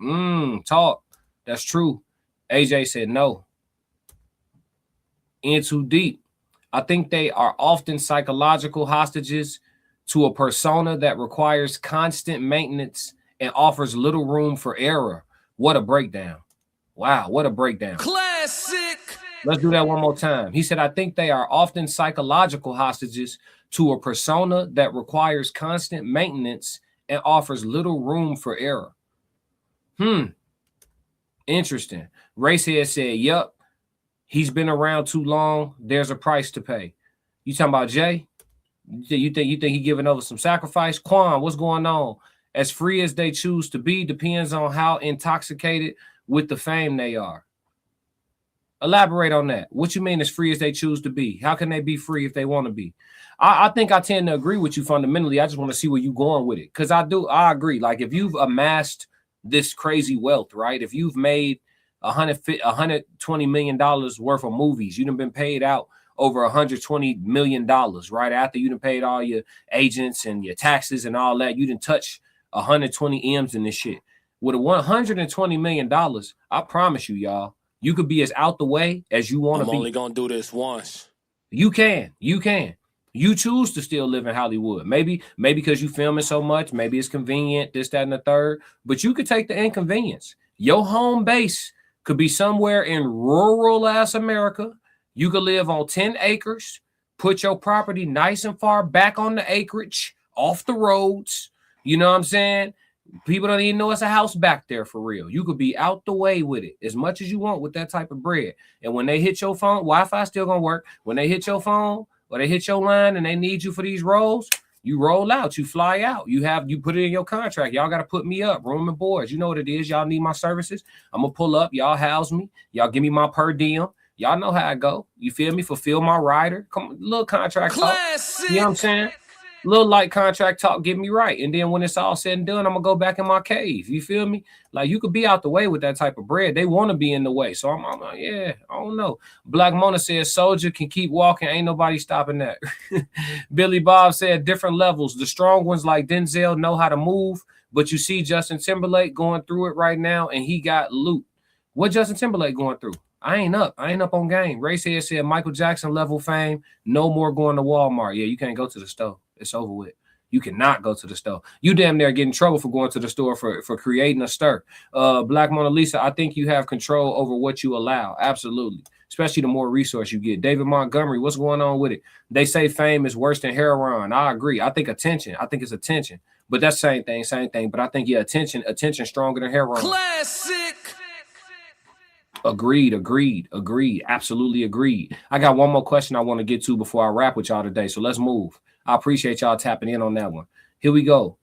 Talk. That's true. AJ said no. In too deep. I think they are often psychological hostages to a persona that requires constant maintenance and offers little room for error. What a breakdown. Wow, what a breakdown. Classic. Let's do that one more time. He said, I think they are often psychological hostages to a persona that requires constant maintenance and offers little room for error. Interesting. Racehead said, yup, he's been around too long. There's a price to pay. You talking about Jay? You think he giving over some sacrifice? Quan, what's going on? As free as they choose to be depends on how intoxicated with the fame they are. Elaborate on that. What you mean as free as they choose to be? How can they be free if they want to be? I think I tend to agree with you fundamentally. I just want to see where you're going with it. Because I agree. Like if you've amassed this crazy wealth, right? If you've made $120 million worth of movies, you've been paid out over $120 million, right? After you done paid all your agents and your taxes and all that, you done touch 120 M's in this shit. With a $120 million, I promise you, y'all, you could be as out the way as you want to be. I'm only going to do this once. You can. You choose to still live in Hollywood. Maybe because you filming so much, maybe it's convenient, this, that, and the third, but you could take the inconvenience. Your home base could be somewhere in rural ass America. You could live on 10 acres, put your property nice and far back on the acreage, off the roads. You know what I'm saying? People don't even know it's a house back there for real. You could be out the way with it as much as you want with that type of bread. And when they hit your phone, Wi-Fi still gonna work. When they hit your phone or they hit your line and they need you for these roles, you roll out, you fly out. You put it in your contract. Y'all got to put me up, room and boards. You know what it is. Y'all need my services. I'm gonna pull up. Y'all house me. Y'all give me my per diem. Y'all know how I go. You feel me? Fulfill my rider. Come on, little contract talk. You know what I'm saying? Little light contract talk, get me right. And then when it's all said and done, I'm gonna go back in my cave. You feel me? Like you could be out the way with that type of bread. They want to be in the way. So I'm like, yeah, I don't know. Black Mona says Soulja can keep walking. Ain't nobody stopping that. Billy Bob said different levels. The strong ones like Denzel know how to move, but you see Justin Timberlake going through it right now, and he got loot. What Justin Timberlake going through? I ain't up on game. Racehead said Michael Jackson level fame. No more going to Walmart. Yeah, you can't go to the store. It's over with. You cannot go to the store. You damn near get in trouble for going to the store for creating a stir. Black Mona Lisa, I think you have control over what you allow. Absolutely. Especially the more resource you get. David Montgomery, what's going on with it? They say fame is worse than heroin. I agree. I think attention. I think it's attention. But that's same thing. But I think, yeah, attention stronger than heroin. Classic. Agreed. Absolutely agreed. I got one more question I want to get to before I wrap with y'all today. So let's move. I appreciate y'all tapping in on that one. Here we go.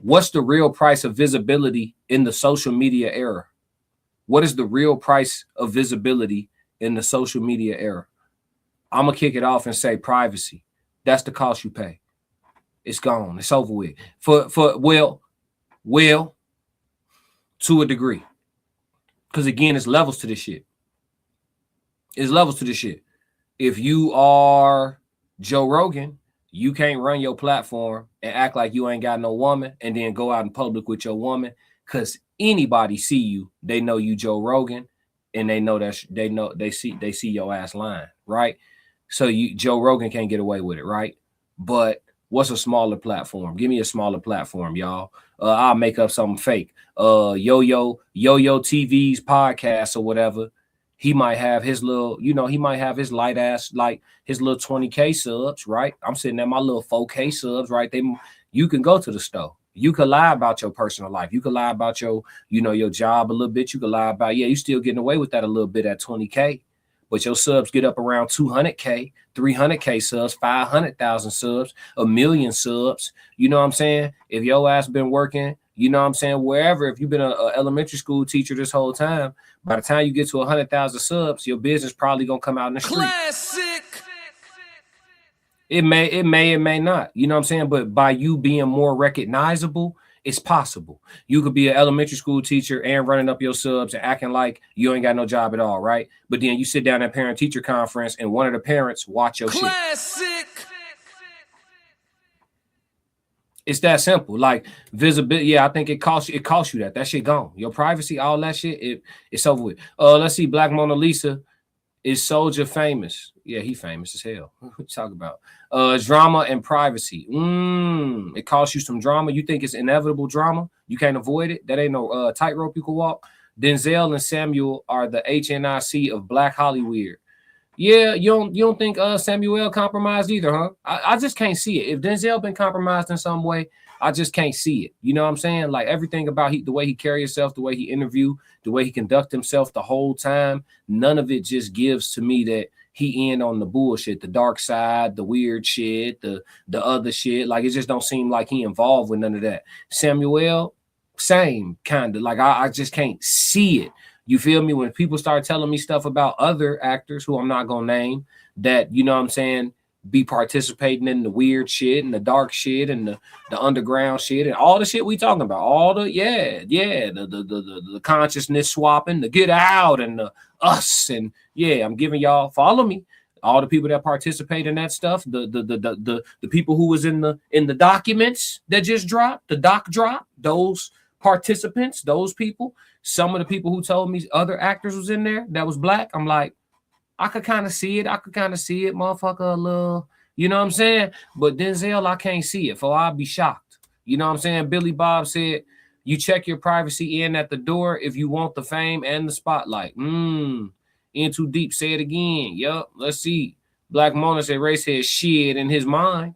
What's the real price of visibility in the social media era? What is the real price of visibility in the social media era? I'm going to kick it off and say privacy. That's the cost you pay. It's gone. It's over with. Well, to a degree. Because again, it's levels to this shit. It's levels to this shit. If you are Joe Rogan, you can't run your platform and act like you ain't got no woman and then go out in public with your woman, because anybody see you, they know you Joe Rogan, and they know that they see your ass lying, right? So Joe Rogan can't get away with it, right? But what's a smaller platform? Give me a smaller platform, y'all. I'll make up something fake. Yo-Yo TV's podcast or whatever. He might have his little, he might have his light ass, like his little 20K subs, right? I'm sitting at my little 4K subs, right? You can go to the store. You could lie about your personal life. You could lie about your job a little bit. You could lie about, you still getting away with that a little bit at 20K. But your subs get up around 200K, 300K subs, 500,000 subs, 1 million subs. You know what I'm saying? If your ass been working, you know what I'm saying, wherever, if you've been an elementary school teacher this whole time, by the time you get to 100,000 subs, your business probably going to come out in the street. Classic. It may not, you know what I'm saying? But by you being more recognizable, it's possible. You could be an elementary school teacher and running up your subs and acting like you ain't got no job at all, right? But then you sit down at parent-teacher conference and one of the parents watch your Classic. shit. It's that simple. Like visibility. Yeah, I think it costs you that. That shit gone. Your privacy, all that shit, it's over with. Let's see. Black Mona Lisa. Is Soldier famous? Yeah, he famous as hell. What you talk about? Drama and privacy. It costs you some drama. You think it's inevitable drama? You can't avoid it. That ain't no tightrope you can walk. Denzel and Samuel are the HNIC of Black Hollywood. Yeah, you don't think Samuel compromised either, huh? I just can't see it. If Denzel been compromised in some way, I just can't see it. You know what I'm saying? Like everything about the way he carry himself, the way he interview, the way he conduct himself the whole time, none of it just gives to me that he in on the bullshit, the dark side, the weird shit, the other shit. Like it just don't seem like he involved with none of that. Samuel, same kind of. Like I just can't see it. You feel me? When people start telling me stuff about other actors who I'm not gonna name, that, you know what I'm saying, be participating in the weird shit and the dark shit and the underground shit and all the shit we talking about, all the the consciousness swapping, the get out and the us, and I'm giving y'all, follow me, all the people that participate in that stuff, the people who was in the documents that just dropped, the doc drop, those participants, those people, some of the people who told me other actors was in there that was black, I'm like, I could kind of see it. Motherfucker, a little, you know what I'm saying? But Denzel, I can't see it, for I'll be shocked. You know what I'm saying? Billy Bob said, you check your privacy in at the door if you want the fame and the spotlight. In too deep, say it again. Yup, let's see. Black Mona said Ray said shit in his mind.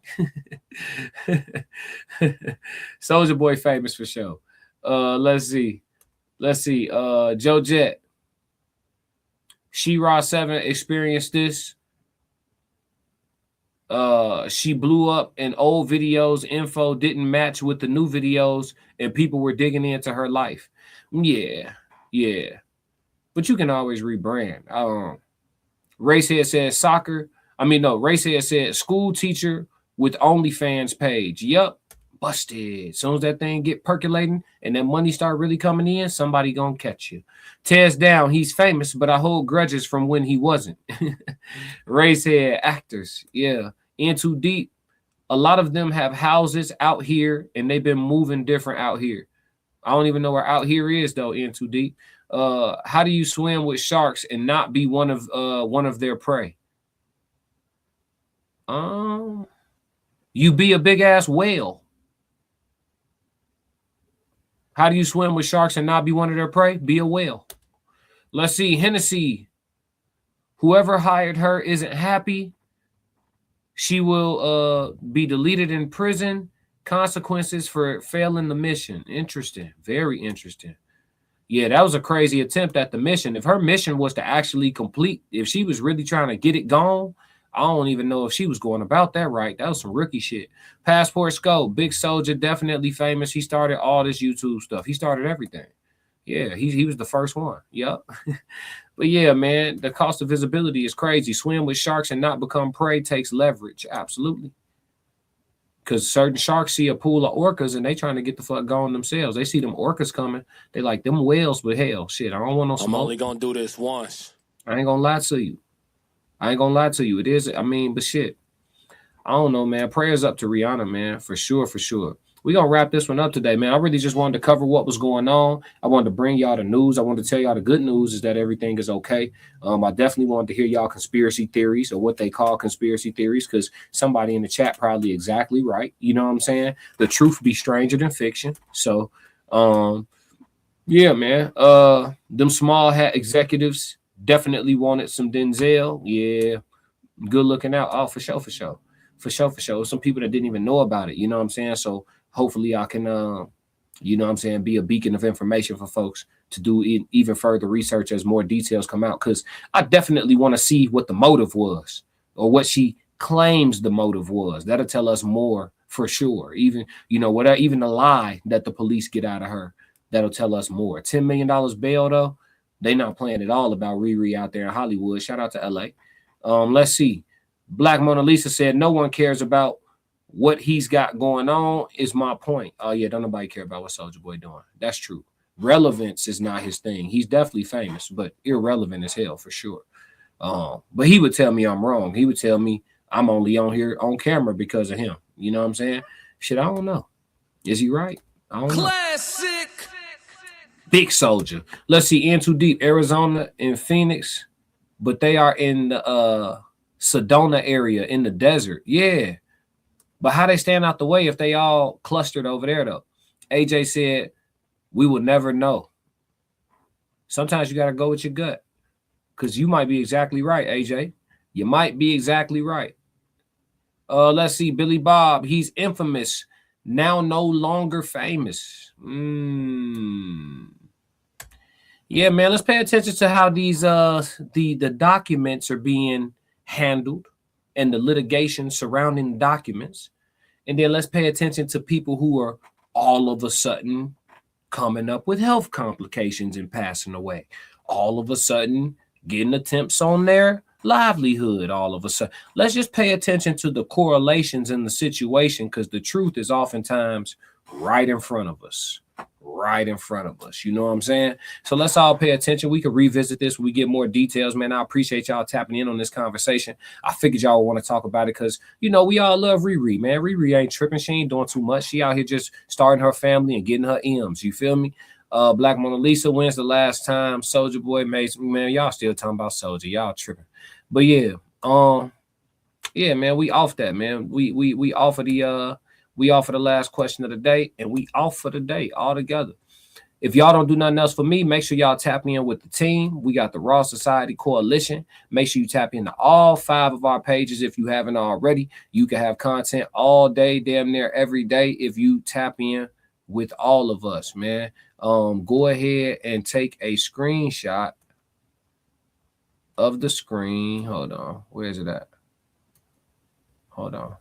Soulja Boy famous for sure. Let's see. Joe Jet. She-Ra 7 experienced this. She blew up and old videos info didn't match with the new videos and people were digging into her life. Yeah. But you can always rebrand. Racehead said school teacher with OnlyFans page. Yup. Busted. As soon as that thing get percolating and that money start really coming in, somebody gonna catch you. Tears down, he's famous, but I hold grudges from when he wasn't. Racehead actors, yeah. In too deep. A lot of them have houses out here and they've been moving different out here. I don't even know where out here is though. In too deep. How do you swim with sharks and not be one of their prey? You be a big ass whale. How do you swim with sharks and not be one of their prey? Be a whale. Let's see. Hennessy. Whoever hired her isn't happy. She will be deleted in prison. Consequences for failing the mission. Interesting. Very interesting. Yeah, that was a crazy attempt at the mission. If her mission was to actually complete, if she was really trying to get it gone, I don't even know if she was going about that right. That was some rookie shit. Passport Scope, Big Soldier, definitely famous. He started all this YouTube stuff. He started everything. Yeah, he was the first one. Yup. But yeah, man, the cost of visibility is crazy. Swim with sharks and not become prey takes leverage. Absolutely. Because certain sharks see a pool of orcas and they trying to get the fuck going themselves. They see them orcas coming. They like them whales, but hell, shit, I don't want no smoke. I'm only gonna do this once. I ain't gonna lie to you. It is, I mean, but shit. I don't know, man. Prayers up to Rihanna, man, for sure. We're going to wrap this one up today, man. I really just wanted to cover what was going on. I wanted to bring y'all the news. I wanted to tell y'all the good news is that everything is okay. I definitely wanted to hear y'all conspiracy theories, or what they call conspiracy theories, because somebody in the chat probably exactly right. You know what I'm saying? The truth be stranger than fiction. So, yeah, man. Them small hat executives definitely wanted some Denzel. Yeah. Good looking out. Oh, for sure. Some people that didn't even know about it. You know what I'm saying? So hopefully I can, you know what I'm saying, be a beacon of information for folks to do even further research as more details come out. Because I definitely want to see what the motive was, or what she claims the motive was. That'll tell us more for sure. Even, you know, whatever, even the lie that the police get out of her, that'll tell us more. $10 million bail, though, they not playing at all about Riri out there in Hollywood. Shout out to LA. Let's see. Black Mona Lisa said, no one cares about what he's got going on, is my point. Oh, yeah, don't nobody care about what Soulja Boy doing. That's true. Relevance is not his thing. He's definitely famous, but irrelevant as hell for sure. But he would tell me I'm wrong. He would tell me I'm only on here on camera because of him. You know what I'm saying? Shit, I don't know. Is he right? I don't know. Classic. Big Soulja. Let's see. In Too Deep, Arizona and Phoenix, but they are in the Sedona area in the desert. Yeah. But how they stand out the way if they all clustered over there, though? AJ said, we will never know. Sometimes you got to go with your gut, because you might be exactly right, AJ. You might be exactly right. Let's see. Billy Bob, he's infamous, now no longer famous. Yeah, man, let's pay attention to how these the documents are being handled and the litigation surrounding the documents. And then let's pay attention to people who are all of a sudden coming up with health complications and passing away. All of a sudden getting attempts on their livelihood. All of a sudden, let's just pay attention to the correlations in the situation, because the truth is oftentimes right in front of us. You know what I'm saying? So let's all pay attention. We can revisit this when we get more details, man. I appreciate y'all tapping in on this conversation. I figured y'all want to talk about it because, you know, we all love Riri, man. Riri ain't tripping. She ain't doing too much. She out here just starting her family and getting her M's. You feel me? Black Mona Lisa, when's the last time Soulja Boy made, man, y'all still talking about Soulja. Y'all tripping. But yeah, yeah, man, we off that, man. We off of the last question of the day, and we off for the day altogether. If y'all don't do nothing else for me, make sure y'all tap in with the team. We got the Raw Society Coalition. Make sure you tap into all 5 of our pages if you haven't already. You can have content all day, damn near every day, if you tap in with all of us, man. Go ahead and take a screenshot of the screen. Hold on. Where is it at? Hold on.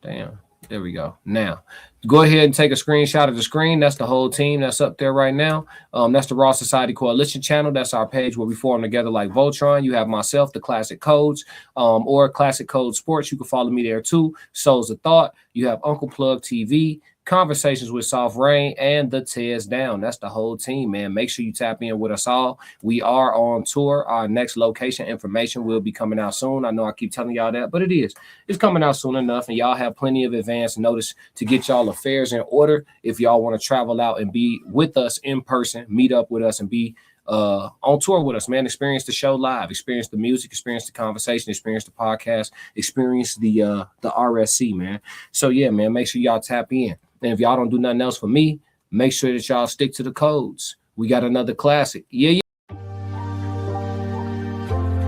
Damn. There we go. Now, go ahead and take a screenshot of the screen. That's the whole team that's up there right now. That's the Raw Society Coalition channel. That's our page where we form together like Voltron. You have myself, the Classic Codes, or Classic Code Sports. You can follow me there too. Souls of Thought. You have Uncle Plug TV, Conversations with Soft Rain, and the Tears Down. That's the whole team, man. Make sure you tap in with us all. We are on tour. Our next location information will be coming out soon. I know I keep telling y'all that, but it is. It's coming out soon enough, and y'all have plenty of advance notice to get y'all affairs in order if y'all want to travel out and be with us in person, meet up with us, and be on tour with us, man. Experience the show live, experience the music, experience the conversation, experience the podcast, experience the RSC, man. So yeah, man, make sure y'all tap in. And if y'all don't do nothing else for me, make sure that y'all stick to the codes. We got another classic. Yeah.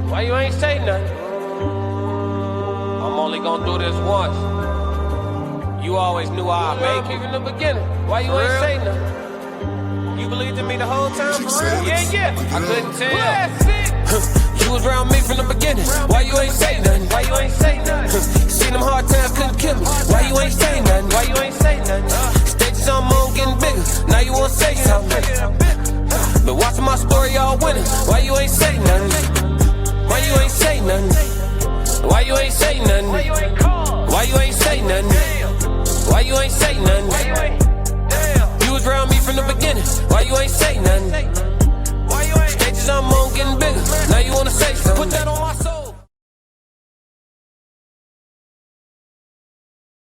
Why you ain't say nothing? I'm only gonna do this once. You always knew I'd make it in the beginning. Why you ain't say nothing? You believed in me the whole time, for real? Yeah. I couldn't tell. You was around me from the beginning. Why you ain't say nothing? Why you ain't say nothing? Seen them hard times, couldn't kill me. Why you ain't say nothing? Why you ain't say nothing? Stages on moon getting bigger. Now you wanna say something. But watching my story all winning. Why you ain't say nothing? Why you ain't say nothing? Why you ain't say nothing? Why you ain't say nothing? Why you ain't say nothing? You was around me from the beginning. Why you ain't say nothing?